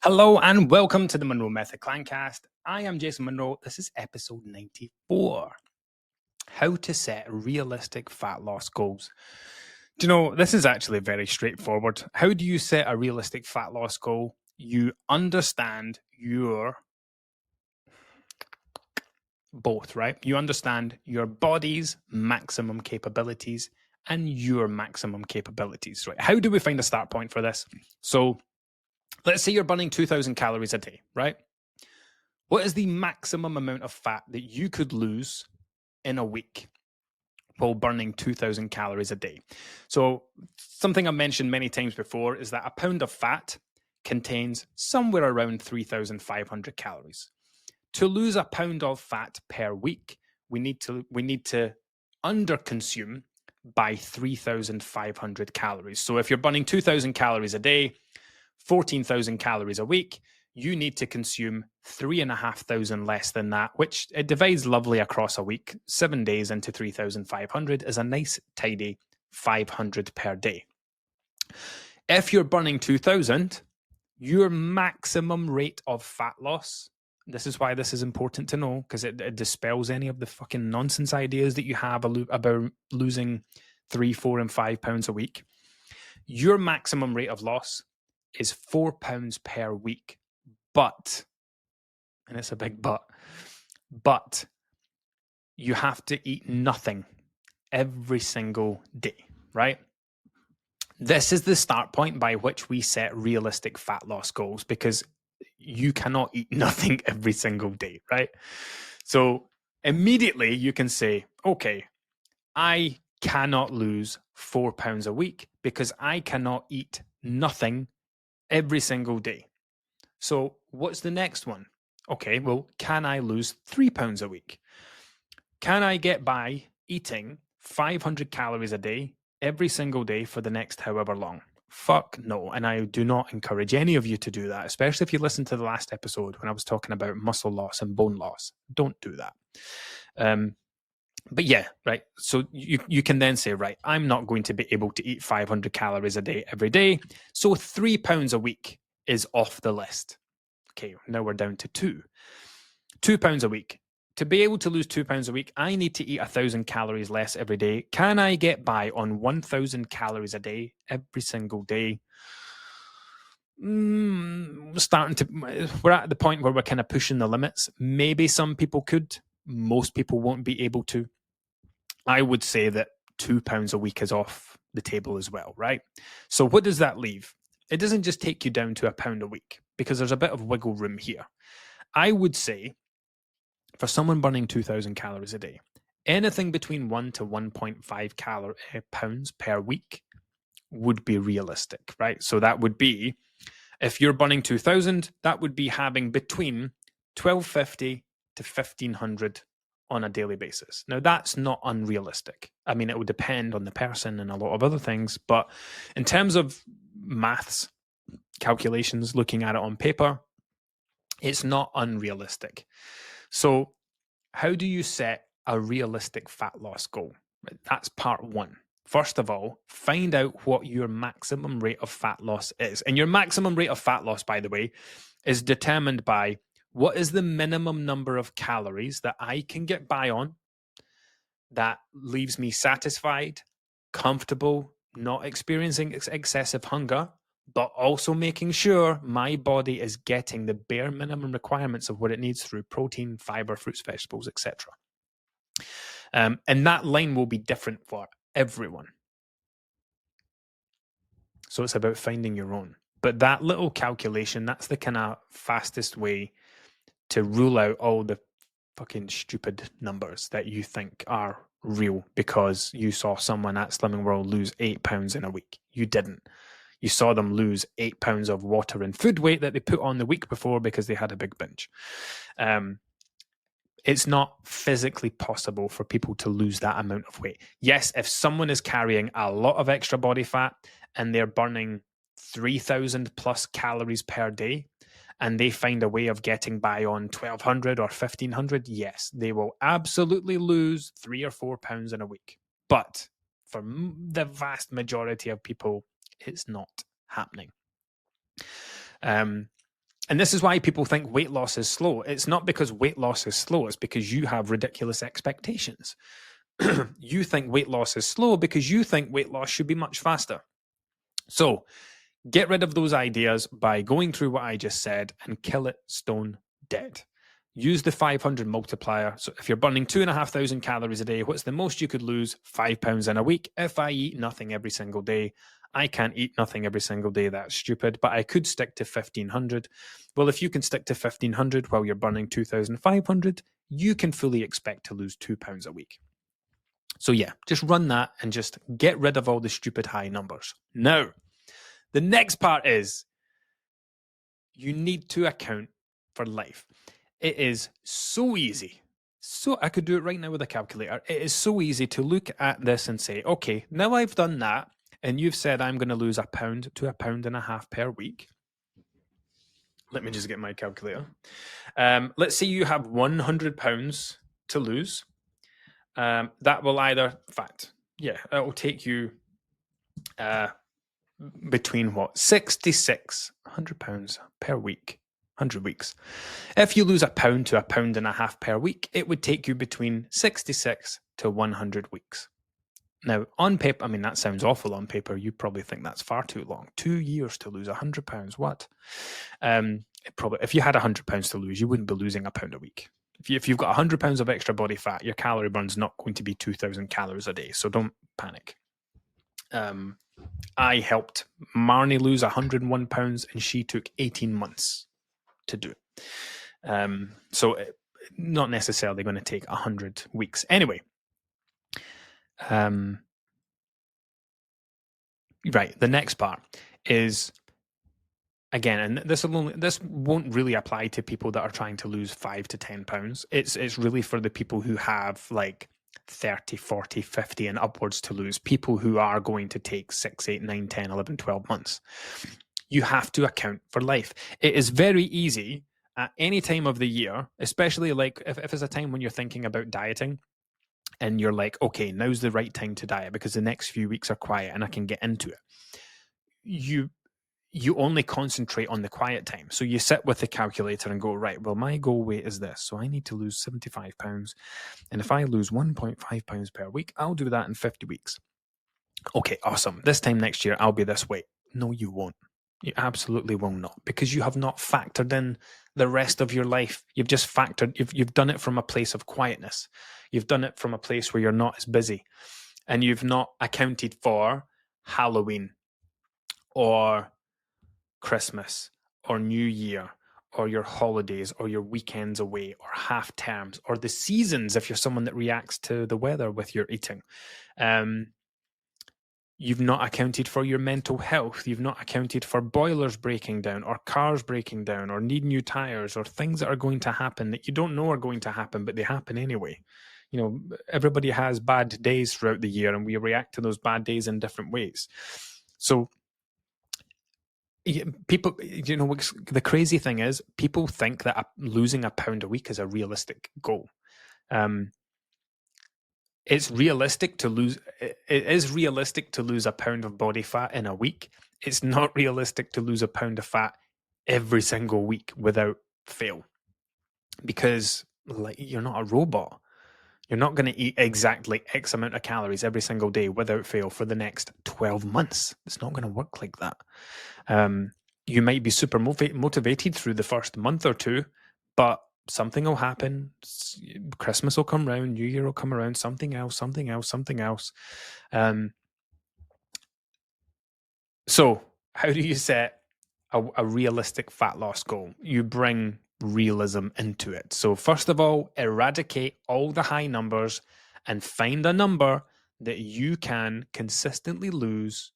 Hello and welcome to the Monroe Method Clancast. I am Jason Monroe. This is episode 94. How to set realistic fat loss goals. Do you know, this is actually very straightforward. How do you set a realistic fat loss goal? You understand both, right? You understand your body's maximum capabilities and your maximum capabilities, right? How do we find a start point for this? So let's say you're burning 2,000 calories a day, right? What is the maximum amount of fat that you could lose in a week while burning 2,000 calories a day? So something I've mentioned many times before is that a pound of fat contains somewhere around 3,500 calories. To lose a pound of fat per week, we need to underconsume by 3,500 calories. So if you're burning 2,000 calories a day, 14,000 calories a week, you need to consume 3,500 less than that, which it divides lovely across a week. 7 days into 3,500 is a nice, tidy 500 per day. If you're burning 2,000, your maximum rate of fat loss, this is why this is important to know, because it dispels any of the fucking nonsense ideas that you have about losing 3, 4, and 5 pounds a week. Your maximum rate of loss is 4 pounds per week. But, and it's a big but you have to eat nothing every single day, right? This is the start point by which we set realistic fat loss goals, because you cannot eat nothing every single day, right? So immediately you can say, okay, I cannot lose 4 pounds a week because I cannot eat nothing every single day. So what's the next one? Okay, well, can I lose 3 pounds a week? Can I get by eating 500 calories a day every single day for the next however long? Fuck no. And I do not encourage any of you to do that, especially if you listen to the last episode when I was talking about muscle loss and bone loss. Don't do that. But yeah, right. So you can then say, right, I'm not going to be able to eat 500 calories a day every day. So 3 pounds a week is off the list. Okay, now we're down to 2. 2 pounds a week. To be able to lose 2 pounds a week, I need to eat 1,000 calories less every day. Can I get by on 1,000 calories a day every single day? We're at the point where we're kind of pushing the limits. Maybe some people could. Most people won't be able to. I would say that 2 pounds a week is off the table as well, right? So what does that leave? It doesn't just take you down to a pound a week, because there's a bit of wiggle room here. I would say for someone burning 2,000 calories a day, anything between 1 to 1.5 pounds per week would be realistic, right? So that would be, if you're burning 2,000, that would be having between 1,250 to 1,500 on a daily basis. Now, that's not unrealistic. I mean, it would depend on the person and a lot of other things, but in terms of maths, calculations, looking at it on paper, it's not unrealistic. So how do you set a realistic fat loss goal? That's part one. First of all, find out what your maximum rate of fat loss is. And your maximum rate of fat loss, by the way, is determined by what is the minimum number of calories that I can get by on that leaves me satisfied, comfortable, not experiencing excessive hunger, but also making sure my body is getting the bare minimum requirements of what it needs through protein, fiber, fruits, vegetables, etc. And that line will be different for everyone. So it's about finding your own. But that little calculation, that's the kind of fastest way to rule out all the fucking stupid numbers that you think are real because you saw someone at Slimming World lose 8 pounds in a week. You didn't. You saw them lose 8 pounds of water and food weight that they put on the week before because they had a big binge. It's not physically possible for people to lose that amount of weight. Yes, if someone is carrying a lot of extra body fat and they're burning 3,000 plus calories per day, and they find a way of getting by on 1,200 or 1,500, yes, they will absolutely lose 3 or 4 pounds in a week. But for the vast majority of people, it's not happening. And this is why people think weight loss is slow. It's not because weight loss is slow. It's because you have ridiculous expectations. You think weight loss is slow because you think weight loss should be much faster. So get rid of those ideas by going through what I just said and kill it stone dead. Use the 500 multiplier. So if you're burning 2,500 calories a day, what's the most you could lose? 5 pounds in a week. If I eat nothing every single day, I can't eat nothing every single day. That's stupid, but I could stick to 1,500. Well, if you can stick to 1,500 while you're burning 2,500, you can fully expect to lose 2 pounds a week. So yeah, just run that and just get rid of all the stupid high numbers. Now, the next part is you need to account for life. It is so easy. So I could do it right now with a calculator. It is so easy to look at this and say, okay, now I've done that, and you've said I'm going to lose £1 to £1.50 per week. Let me just get my calculator. Let's say you have £100 to lose. That will either, in fact, yeah, it will take you between what? £66 per week. 100 weeks. If you lose £1 to £1.50 per week, it would take you between 66 to 100 weeks. Now, on paper, I mean, that sounds awful on paper. You probably think that's far too long. 2 years to lose £100. What? If you had £100 to lose, you wouldn't be losing £1 a week. If you've got £100 of extra body fat, your calorie burn's not going to be 2,000 calories a day. So don't panic. I helped Marnie lose £101, and she took 18 months to do. So not necessarily going to take 100 weeks. Anyway, right, the next part is, again, and this won't really apply to people that are trying to lose 5 to 10 pounds. It's really for the people who have like 30, 40, 50 and upwards to lose, people who are going to take 6, 8, 9, 10, 11, 12 months. You have to account for life. It is very easy at any time of the year, especially like if it's a time when you're thinking about dieting and you're like, okay, now's the right time to diet because the next few weeks are quiet and I can get into it. You only concentrate on the quiet time. So you sit with the calculator and go, right, well, my goal weight is this. So I need to lose 75 pounds. And if I lose 1.5 pounds per week, I'll do that in 50 weeks. Okay, awesome. This time next year, I'll be this weight. No, you won't. You absolutely will not, because you have not factored in the rest of your life. You've just you've done it from a place of quietness. You've done it from a place where you're not as busy, and you've not accounted for Halloween or Christmas or New Year or your holidays or your weekends away or half terms or the seasons if you're someone that reacts to the weather with your eating. You've not accounted for your mental health. You've not accounted for boilers breaking down or cars breaking down or need new tires or things that are going to happen that you don't know are going to happen, but they happen anyway. You know, everybody has bad days throughout the year and we react to those bad days in different ways. So people, you know, the crazy thing is people think that losing £1 a week is a realistic goal. It's realistic to lose. It is realistic to lose £1 of body fat in a week. It's not realistic to lose £1 of fat every single week without fail, because like you're not a robot. You're not going to eat exactly X amount of calories every single day without fail for the next 12 months. It's not going to work like that. You might be super motivated through the first month or two, but something will happen. Christmas will come around, New Year will come around, something else. So how do you set a realistic fat loss goal? You bring realism into it. So first of all, eradicate all the high numbers and find a number that you can consistently lose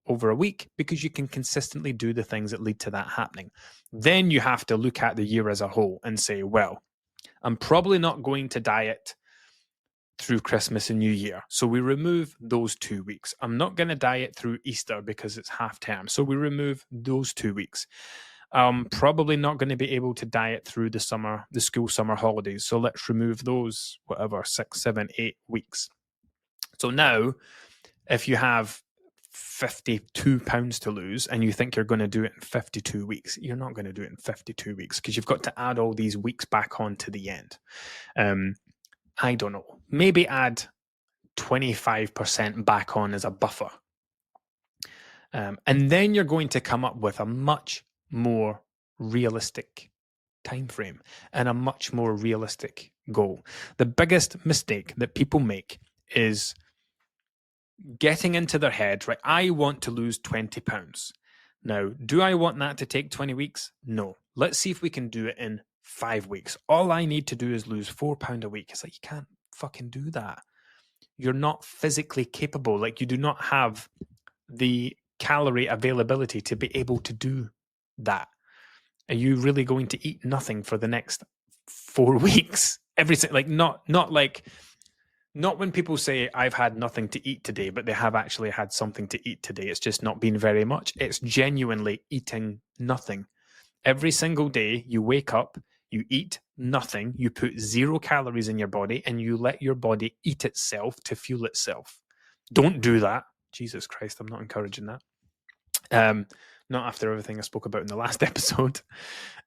over a week, because you can consistently do the things that lead to that happening. Then you have to look at the year as a whole and say, well, I'm probably not going to diet through Christmas and New Year. So we remove those 2 weeks. I'm not going to diet through Easter because it's half term. So we remove those 2 weeks. I'm probably not going to be able to diet through the school summer holidays. So let's remove those, 6, 7, 8 weeks. So now, if you have 52 pounds to lose and you think you're going to do it in 52 weeks, you're not going to do it in 52 weeks because you've got to add all these weeks back on to the end. I don't know. Maybe add 25% back on as a buffer. And then you're going to come up with a much more realistic time frame and a much more realistic goal. The biggest mistake that people make is getting into their head, right? I want to lose 20 pounds. Now, do I want that to take 20 weeks? No. Let's see if we can do it in 5 weeks. All I need to do is lose £4 a week. It's like, you can't fucking do that. You're not physically capable. Like, you do not have the calorie availability to be able to do that. Are you really going to eat nothing for the next 4 weeks? Everything, like, not when people say I've had nothing to eat today, but they have actually had something to eat today. It's just not been very much. It's genuinely eating nothing. Every single day you wake up, you eat nothing, you put 0 calories in your body, and you let your body eat itself to fuel itself. Don't do that. Jesus Christ, I'm not encouraging that. Not after everything I spoke about in the last episode.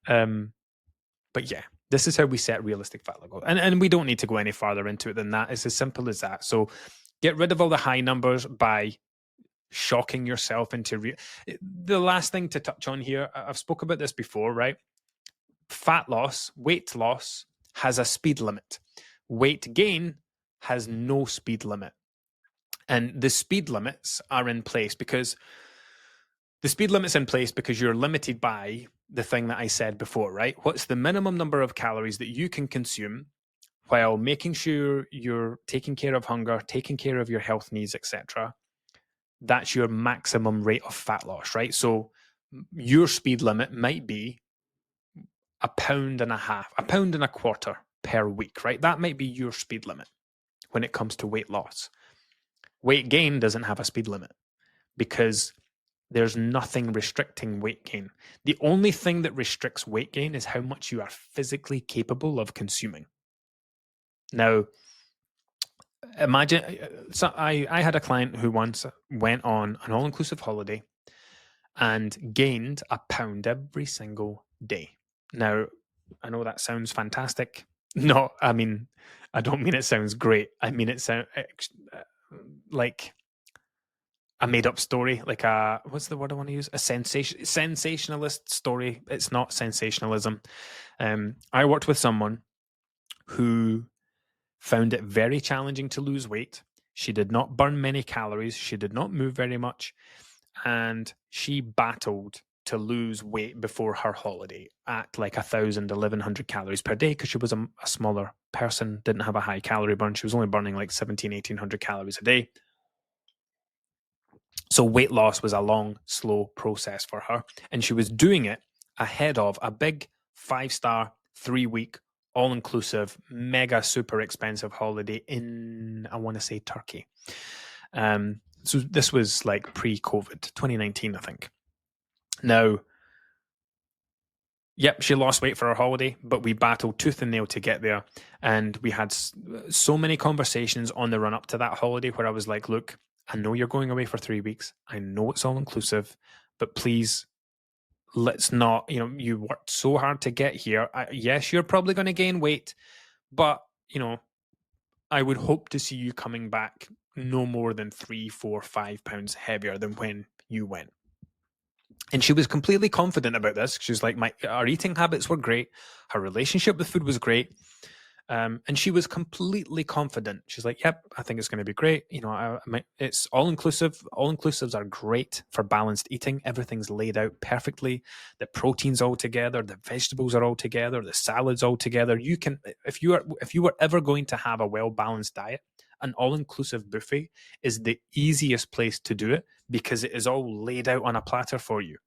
But yeah, this is how we set realistic fat goals. And we don't need to go any farther into it than that. It's as simple as that. So get rid of all the high numbers by shocking yourself into... The last thing to touch on here, I've spoke about this before, right? Fat loss, weight loss has a speed limit. Weight gain has no speed limit. And the speed limits are in place because... The speed limit's in place because you're limited by the thing that I said before, right? What's the minimum number of calories that you can consume while making sure you're taking care of hunger, taking care of your health needs, etc.? That's your maximum rate of fat loss, right? So your speed limit might be 1.5 pounds, 1.25 pounds per week, right? That might be your speed limit when it comes to weight loss. Weight gain doesn't have a speed limit because there's nothing restricting weight gain. The only thing that restricts weight gain is how much you are physically capable of consuming. Now, imagine, so I had a client who once went on an all-inclusive holiday and gained 1 pound every single day. Now, I know that sounds fantastic. No, I mean, I don't mean it sounds great. I mean it sounds like a made-up story, like a, what's the word I want to use? A sensationalist story. It's not sensationalism. I worked with someone who found it very challenging to lose weight. She did not burn many calories. She did not move very much. And she battled to lose weight before her holiday at like 1,000, 1,100 calories per day because she was a smaller person, didn't have a high calorie burn. She was only burning like 1,700, 1,800 calories a day. So weight loss was a long, slow process for her. And she was doing it ahead of a big 5-star, 3-week, all-inclusive, mega super expensive holiday in, I want to say, Turkey. So this was like pre-COVID, 2019, I think. Now, yep, she lost weight for her holiday, but we battled tooth and nail to get there. And we had so many conversations on the run up to that holiday where I was like, look, I know you're going away for 3 weeks. I know it's all inclusive, but please, let's not, you worked so hard to get here. Yes, you're probably going to gain weight, but, I would hope to see you coming back no more than 3, 4, 5 pounds heavier than when you went. And she was completely confident about this. She was like, our eating habits were great. Her relationship with food was great. And she was completely confident. She's like, yep, I think it's going to be great. It's all-inclusive. All-inclusives are great for balanced eating. Everything's laid out perfectly. The protein's all together. The vegetables are all together. The salad's all together. You can, if you were ever going to have a well-balanced diet, an all-inclusive buffet is the easiest place to do it because it is all laid out on a platter for you.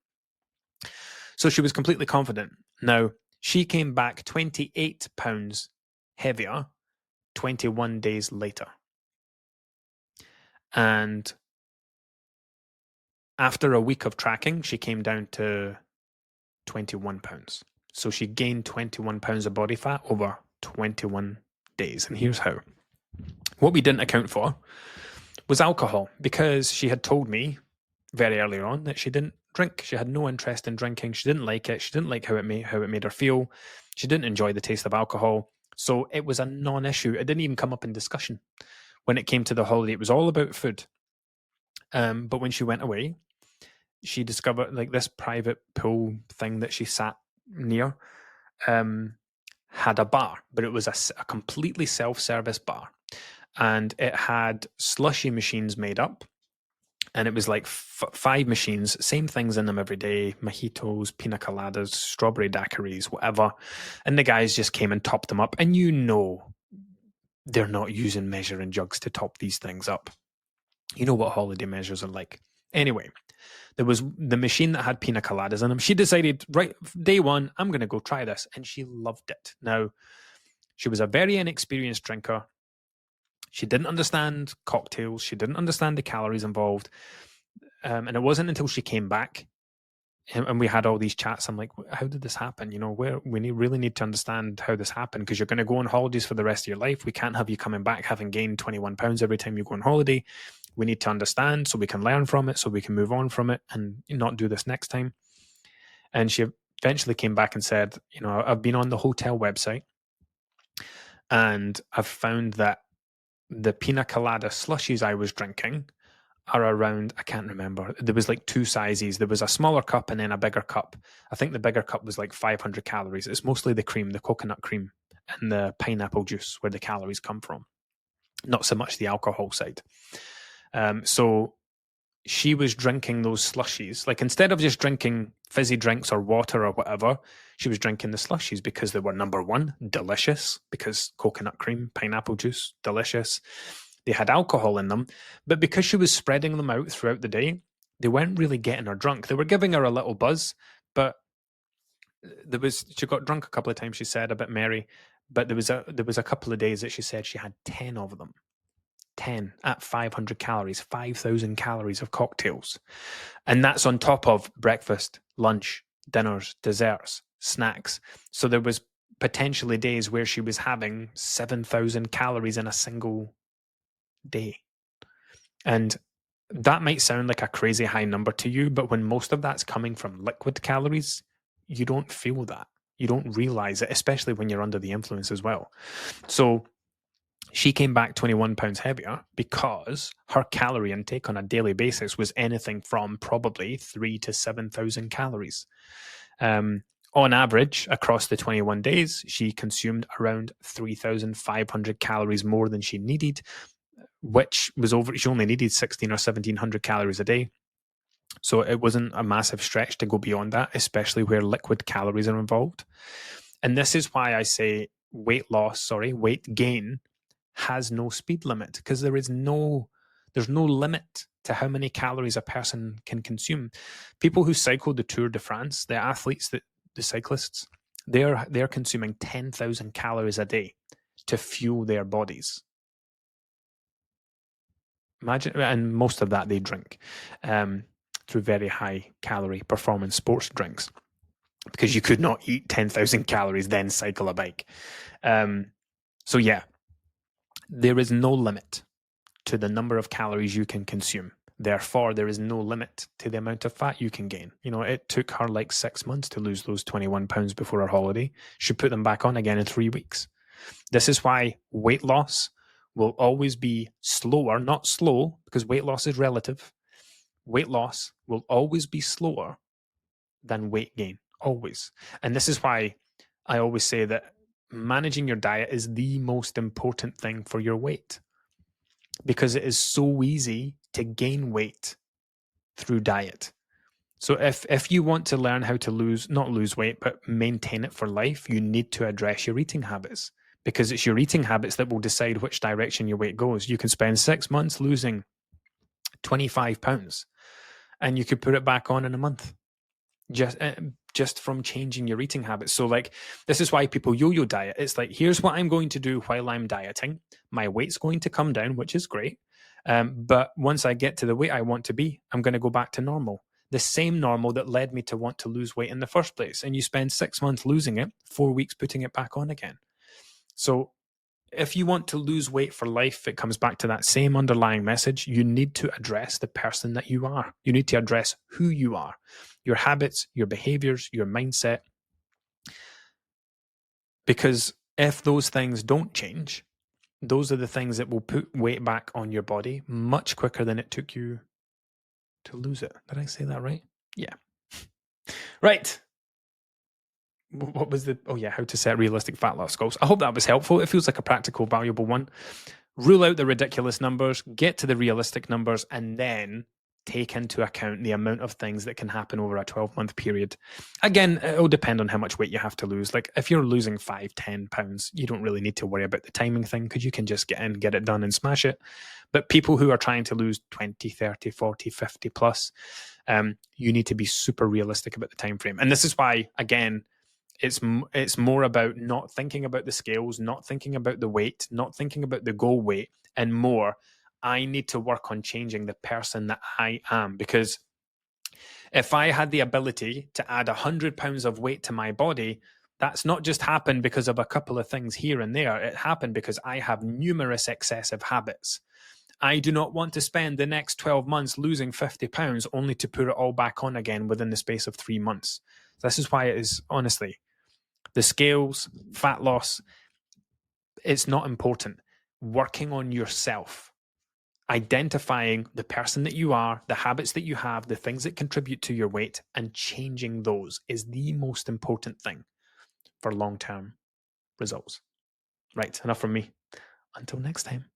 So she was completely confident. Now, she came back 28 pounds heavier 21 days later. And after a week of tracking, she came down to 21 pounds. So she gained 21 pounds of body fat over 21 days. And here's how. What we didn't account for was alcohol, because she had told me very early on that she didn't drink. She had no interest in drinking. She didn't like it. She didn't like how it made her feel. She didn't enjoy the taste of alcohol. So it was a non-issue. It didn't even come up in discussion. When it came to the holiday, it was all about food. But when she went away, she discovered like this private pool thing that she sat near had a bar, but it was a completely self-service bar. And it had slushy machines made up. And it was like 5 machines, same things in them every day, mojitos, pina coladas, strawberry daiquiris, whatever. And the guys just came and topped them up. And you know they're not using measuring jugs to top these things up. You know what holiday measures are like. Anyway, there was the machine that had pina coladas in them. She decided, right, day one, I'm going to go try this. And she loved it. Now, she was a very inexperienced drinker. She didn't understand cocktails. She didn't understand the calories involved. And it wasn't until she came back and we had all these chats. I'm like, how did this happen? You know, really need to understand how this happened, because you're going to go on holidays for the rest of your life. We can't have you coming back having gained 21 pounds every time you go on holiday. We need to understand so we can learn from it, so we can move on from it and not do this next time. And she eventually came back and said, you know, I've been on the hotel website and I've found that the pina colada slushies I was drinking are around, I can't remember, there was like 2 sizes. There was a smaller cup and then a bigger cup. I think the bigger cup was like 500 calories. It's mostly the cream, the coconut cream and the pineapple juice where the calories come from, not so much the alcohol side. So she was drinking those slushies. Like instead of just drinking fizzy drinks or water or whatever, she was drinking the slushies because they were, number one, delicious, because coconut cream, pineapple juice, delicious. They had alcohol in them, but because she was spreading them out throughout the day, they weren't really getting her drunk. They were giving her a little buzz, but she got drunk a couple of times, she said, a bit merry, but there was a couple of days that she said she had 10 of them. 10 at 500 calories, 5,000 calories of cocktails. And that's on top of breakfast, lunch, dinners, desserts, snacks. So there was potentially days where she was having 7,000 calories in a single day. And that might sound like a crazy high number to you, but when most of that's coming from liquid calories, you don't feel that. You don't realize it, especially when you're under the influence as well. So she came back 21 pounds heavier because her calorie intake on a daily basis was anything from probably 3,000 to 7,000 calories. On average, across the 21 days, she consumed around 3,500 calories more than she needed, which was over. She only needed 1,600 or 1,700 calories a day. So it wasn't a massive stretch to go beyond that, especially where liquid calories are involved. And this is why I say weight gain has no speed limit, because there's no limit to how many calories a person can consume. People who cycle the Tour de France, the athletes, the cyclists, they're consuming 10,000 calories a day to fuel their bodies. Imagine, and most of that they drink through very high calorie performance sports drinks, because you could not eat 10,000 calories then cycle a bike. So yeah, there is no limit to the number of calories you can consume. Therefore, there is no limit to the amount of fat you can gain. You know, it took her like 6 months to lose those 21 pounds before her holiday. She put them back on again in 3 weeks. This is why weight loss will always be slower, not slow, because weight loss is relative. Weight loss will always be slower than weight gain, always. And this is why I always say that managing your diet is the most important thing for your weight, because it is so easy to gain weight through diet. So if you want to learn how to not lose weight, but maintain it for life, you need to address your eating habits, because it's your eating habits that will decide which direction your weight goes. You can spend 6 months losing 25 pounds and you could put it back on in a month. Just from changing your eating habits. So like, this is why people yo-yo diet. It's like, here's what I'm going to do while I'm dieting. My weight's going to come down, which is great. But once I get to the weight I want to be, I'm going to go back to normal. The same normal that led me to want to lose weight in the first place. And you spend 6 months losing it, 4 weeks putting it back on again. So if you want to lose weight for life, it comes back to that same underlying message. You need to address the person that you are. You need to address who you are, your habits, your behaviors, your mindset. Because if those things don't change, those are the things that will put weight back on your body much quicker than it took you to lose it. Did I say that right? Yeah. Right. What was the, oh yeah, how to set realistic fat loss goals. I hope that was helpful. It feels like a practical, valuable one. Rule out the ridiculous numbers, get to the realistic numbers, and then take into account the amount of things that can happen over a 12-month period. Again, it'll depend on how much weight you have to lose. Like if you're losing 5-10 pounds, you don't really need to worry about the timing thing because you can just get in, get it done and smash it. But people who are trying to lose 20, 30, 40, 50 plus, you need to be super realistic about the time frame. And this is why, again, it's more about not thinking about the scales, not thinking about the weight, not thinking about the goal weight, and more, I need to work on changing the person that I am. Because if I had the ability to add 100 pounds of weight to my body, that's not just happened because of a couple of things here and there. It happened because I have numerous excessive habits. I do not want to spend the next 12 months losing 50 pounds only to put it all back on again within the space of 3 months. This is why it is, honestly, the scales, fat loss, it's not important. Working on yourself, identifying the person that you are, the habits that you have, the things that contribute to your weight, and changing those is the most important thing for long-term results. Right, enough from me. Until next time.